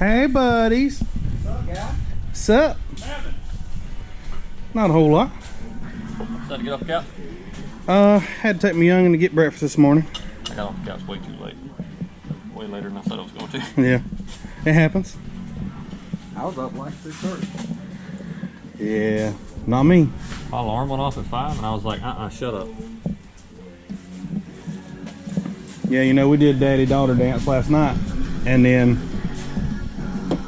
Hey, buddies. What's up, guy? What's up? Not a whole lot. Decided to get off the couch? Had to take my youngin' to get breakfast this morning. I got off the couch way too late. Way later than I said I was going to. Yeah, it happens. I was up like 6:30. Yeah, not me. My alarm went off at 5 and I was like, shut up. Yeah, you know, we did daddy-daughter dance last night, and then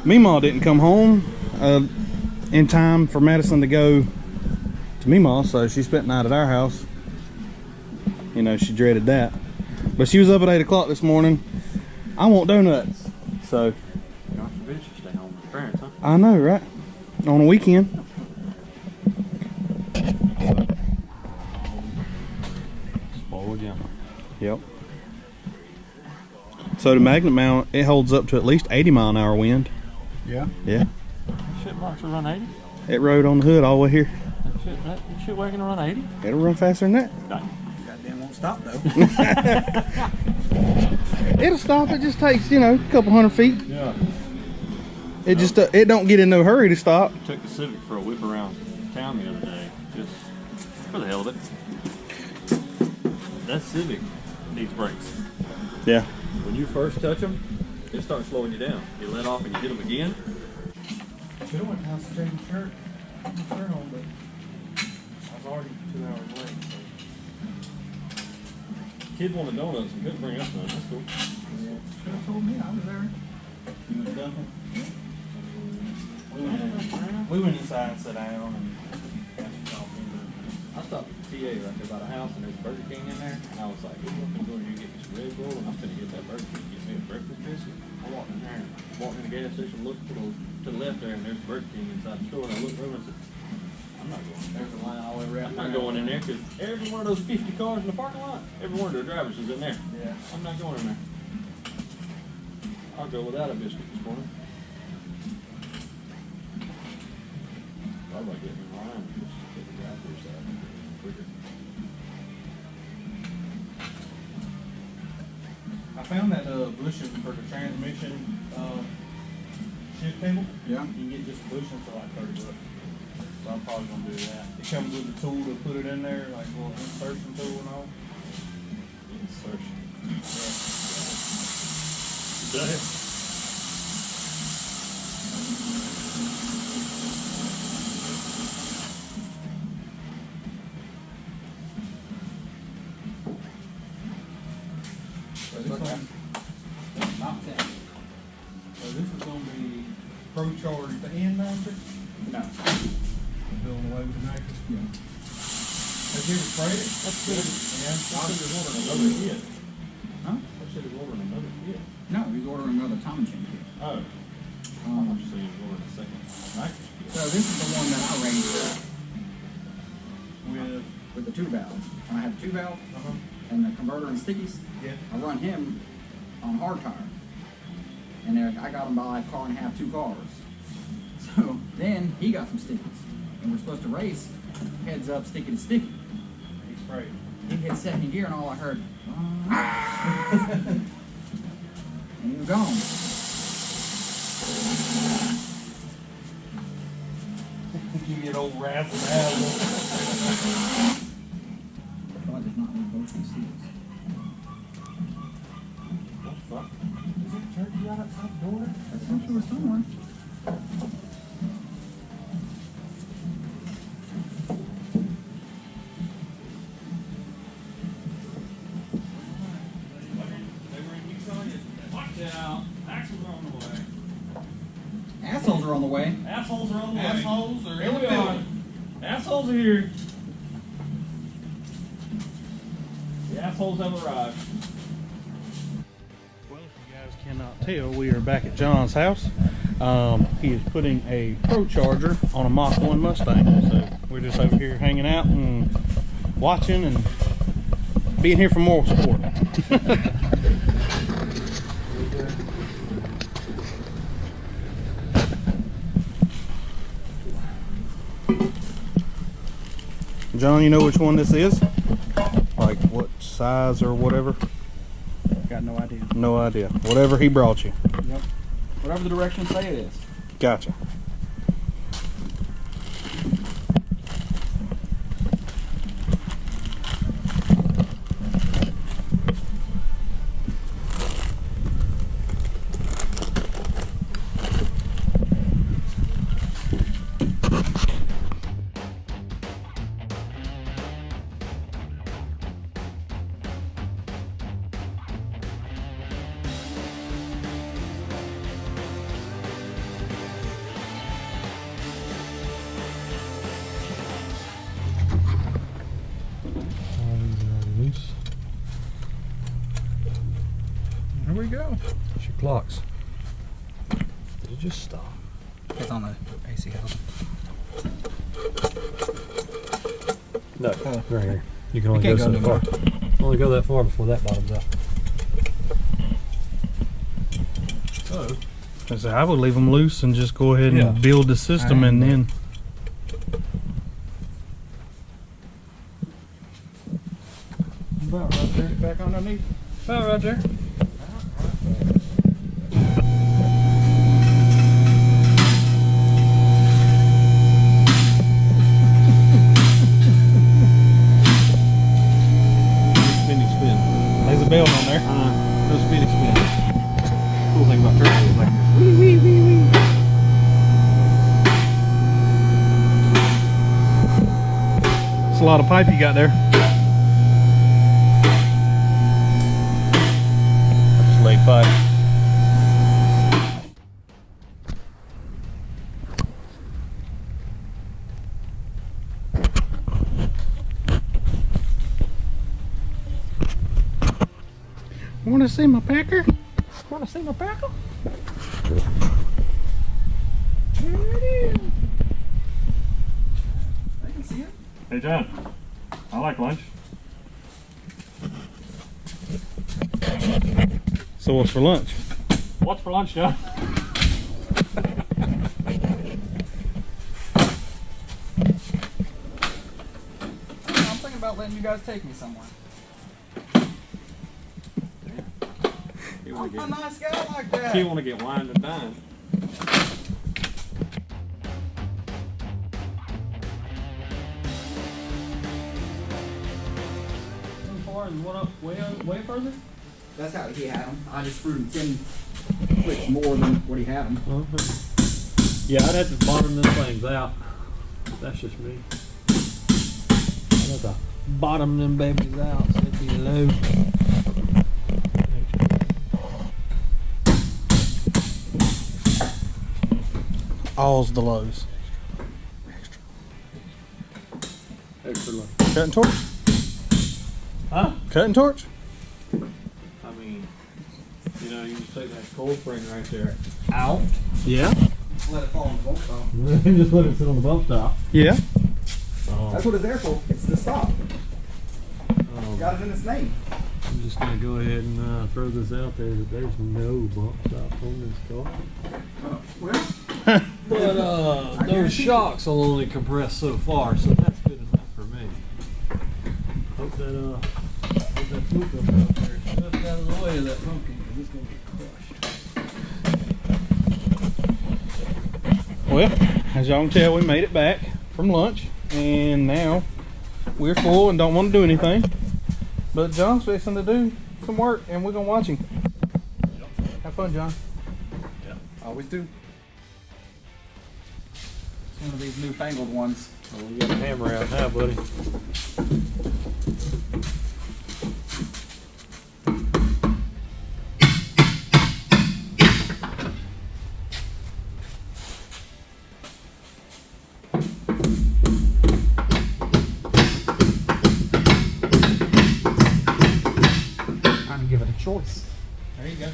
Meemaw didn't come home in time for Madison to go to Meemaw, so she spent the night at our house. You know, she dreaded that. But she was up at 8 o'clock this morning. I want donuts, so. Gosh, you bitch, you stay home with your parents, huh? I know, right? On a weekend. Spoiled young. Yep. So the magnet mount, it holds up to at least 80-mile-an-hour wind. Yeah? Yeah. Shit box will run 80? It rode on the hood all the way here. That shit wagon will run 80? It'll run faster than that. Goddamn won't stop though. It'll stop. It just takes, you know, a couple hundred feet. Yeah. It just it don't get in no hurry to stop. Took the Civic for a whip around town the other day, just for the hell of it. That Civic needs brakes. Yeah. When you first touch them, it starts slowing you down. You let off and you hit them again. Should have went to house to change the shirt. Put my shirt on, but I was already 2 hours late. So. Kid wanted donuts and couldn't bring us none. That's cool. Yeah. Should have told me I was there. You went down We went inside and sat down and got some coffee. I stopped at the TA right there by the house and there's Burger King in there. And I was like, I'm going to go in here and get me some Red Bull and I'm going to get that Burger King and get me a breakfast biscuit. I walked in there and walked in the gas station, looked to the left there and there's Burger King inside the store. And I looked over and said, I'm not going. There's a line all the way around. I'm not going in there because every one of those 50 cars in the parking lot, every one of their drivers is in there. Yeah. I'm not going in there. I'll go without a biscuit this morning. Probably getting in line and just get the drive-through side quicker. I found that bushing for the transmission shift table. Yeah. You can get just a bushing for like $30. So I'm probably gonna do that. It comes with the tool to put it in there, like a little insertion tool and all. Insertion. Yeah. Is that it? So this one, not that. So this is gonna be Procharger the end nitrous. No. Doing away with the nitrous. Yeah. Have you ever sprayed it? That's good. Yeah. I should have ordered another kit. Huh? I should have ordered another kit. No, he's ordering another timing chain kit. Oh. I'm just saying ordering a second nitrous kit. So this is the one that I raised With the 2 valve. When I have 2 valve and the converter and stickies, yeah. I run him on hard tire. And there, I got him by a car and a half, 2 cars. So then he got some stickies. And we're supposed to race heads up, sticky to sticky. He sprayed. He hit second gear and all I heard, and he was gone. You get old razzle dazzle. I did not need both these seats. What the fuck? Is it turkey right outside the door? I thought there was someone. Watch out. Axles are on the way. Assholes are on the way. Assholes are on the way. Assholes are Here in the we are. building. Assholes are here. The assholes have arrived. Well, if you guys cannot tell, we are back at John's house. He is putting a Procharger on a Mach 1 Mustang. So we're just over here hanging out and watching and being here for moral support. John, you know which one this is? Like what size or whatever? Got no idea. No idea. Whatever he brought you. Yep. Whatever the directions say it is. Gotcha. Here we go. She clocks. Did it just stop? It's on the AC house. No. Oh. Right here. You can only can't go go so far. Only go that far before that bottoms out. So, I said, I would leave them loose and just go ahead and Yeah. build the system, and then about right there. Get back underneath. About right there. Spinny spin. there's a belt on there. No spinny spin. Cool thing about turbo is like It's a lot of pipe you got there. just leg pipe. Want to see my packer? Want to see my packer? I can see it. Hey John, I like lunch. So what's for lunch? What's for lunch, John? I'm thinking about letting you guys take me somewhere. I'm a nice guy like that. You want to get wined and dined. Far and one up way further? That's how he had them. I just screwed him 10 clicks more than what he had them. Yeah, I'd have to bottom them things out. That's just me. I'd have to bottom them babies out so it'd be low. All's the lows. Extra low. Cutting torch? Huh? Cutting torch? I mean, you know, you just take that cold spring right there out. Yeah. Let it fall on the bolt stop. And just let it sit on the bump stop. Yeah. That's what it's there for. It's the stop. It's got it in its name. I'm just gonna go ahead and throw this out there that there's no bump stop on this car. Well, But those shocks will only compress so far, so that's good enough for me. Hope that smoke up there is just out of the way of that pumpkin, because it's gonna get crushed. Well, as y'all can tell, we made it back from lunch, and now we're full and don't want to do anything. But John's fixing to do some work, and we're gonna watch him. Yep. Have fun, John. Yeah. always do. It's one of these newfangled ones. Well, you got a hammer out now, buddy. Trying to give it a choice. There you go.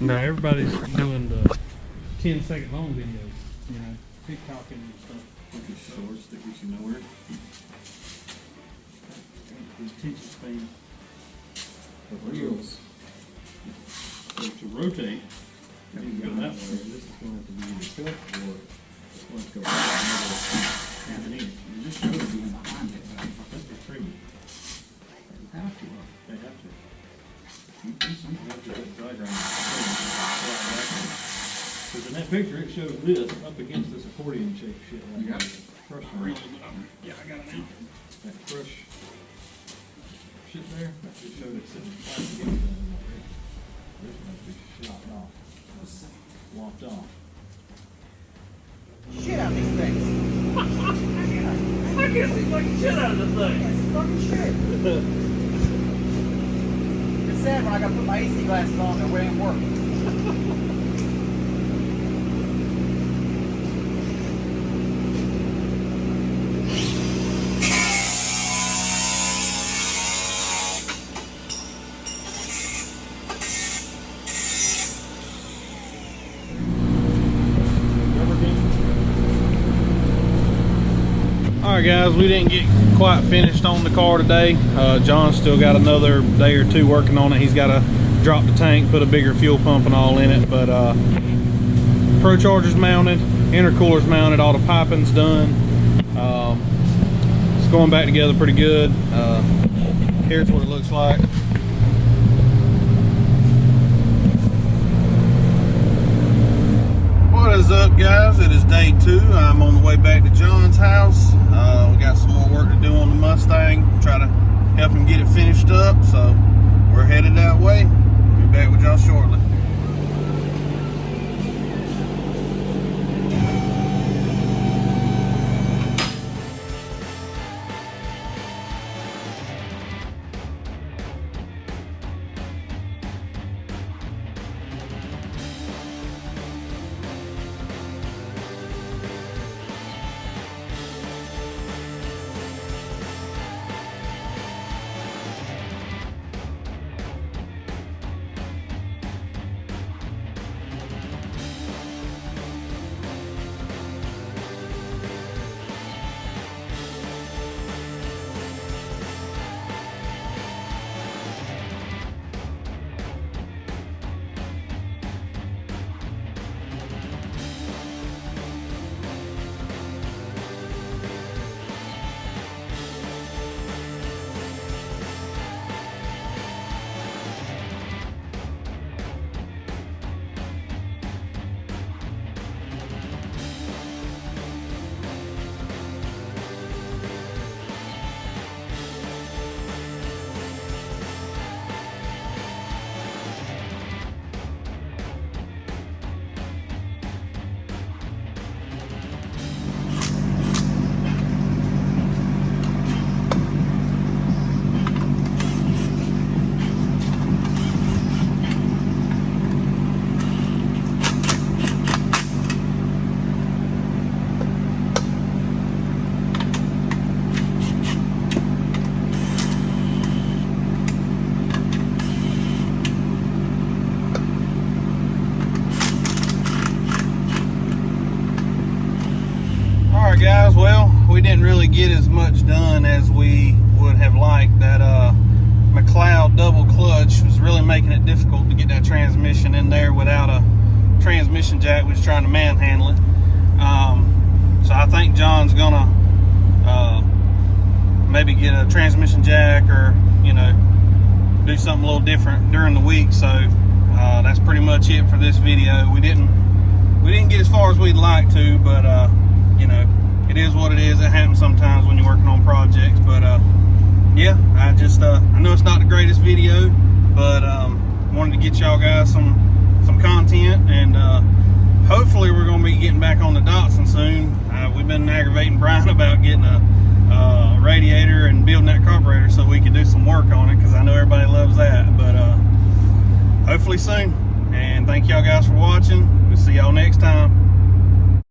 No, everybody's doing the 10-second long videos, you know, TikTok and stuff. These shorts that get you nowhere. Attention span. The wheels. So to rotate, you can go that way. This is going to have to be either cut or it's going to go half an inch. You just showed it being behind it. That's the trim. They have to. They have to. You have to put the diagram. Because in that picture, it shows this up against this accordion shaped shit. You got it? Crush Yeah, I got it now. that crush shit there, that just showed it sitting flat against that. I'm like, this must be shot off. Locked off. Shit out of these things. I can't see fucking shit out of this thing. It's fucking shit. It's sad when I gotta put my AC glasses on and it ain't working. All right, guys, we didn't get quite finished on the car today. John's still got another day or two working on it. He's got to drop the tank, put a bigger fuel pump and all in it, but Procharger's mounted, intercooler's mounted, all the piping's done. It's going back together pretty good. Here's what it looks like. What is up, guys? It is day 2. I'm on the way back to John's house. We got some more work to do on the Mustang. Try to help him get it finished up. So we're headed that way. Be back with y'all shortly. Guys, well, we didn't really get as much done as we would have liked. That McLeod double clutch was really making it difficult to get that transmission in there without a transmission jack. We was trying to manhandle it. So I think John's gonna maybe get a transmission jack, or you know, do something a little different during the week. So that's pretty much it for this video. We didn't get as far as we'd like to, but you know, it is what it is. It happens sometimes when you're working on projects. But yeah, I just I know it's not the greatest video, but wanted to get y'all guys some content, and hopefully we're going to be getting back on the Datsun soon. We've been aggravating Brian about getting a radiator and building that carburetor so we can do some work on it, because I know everybody loves that. But hopefully soon. And thank y'all guys for watching. We'll see y'all next time.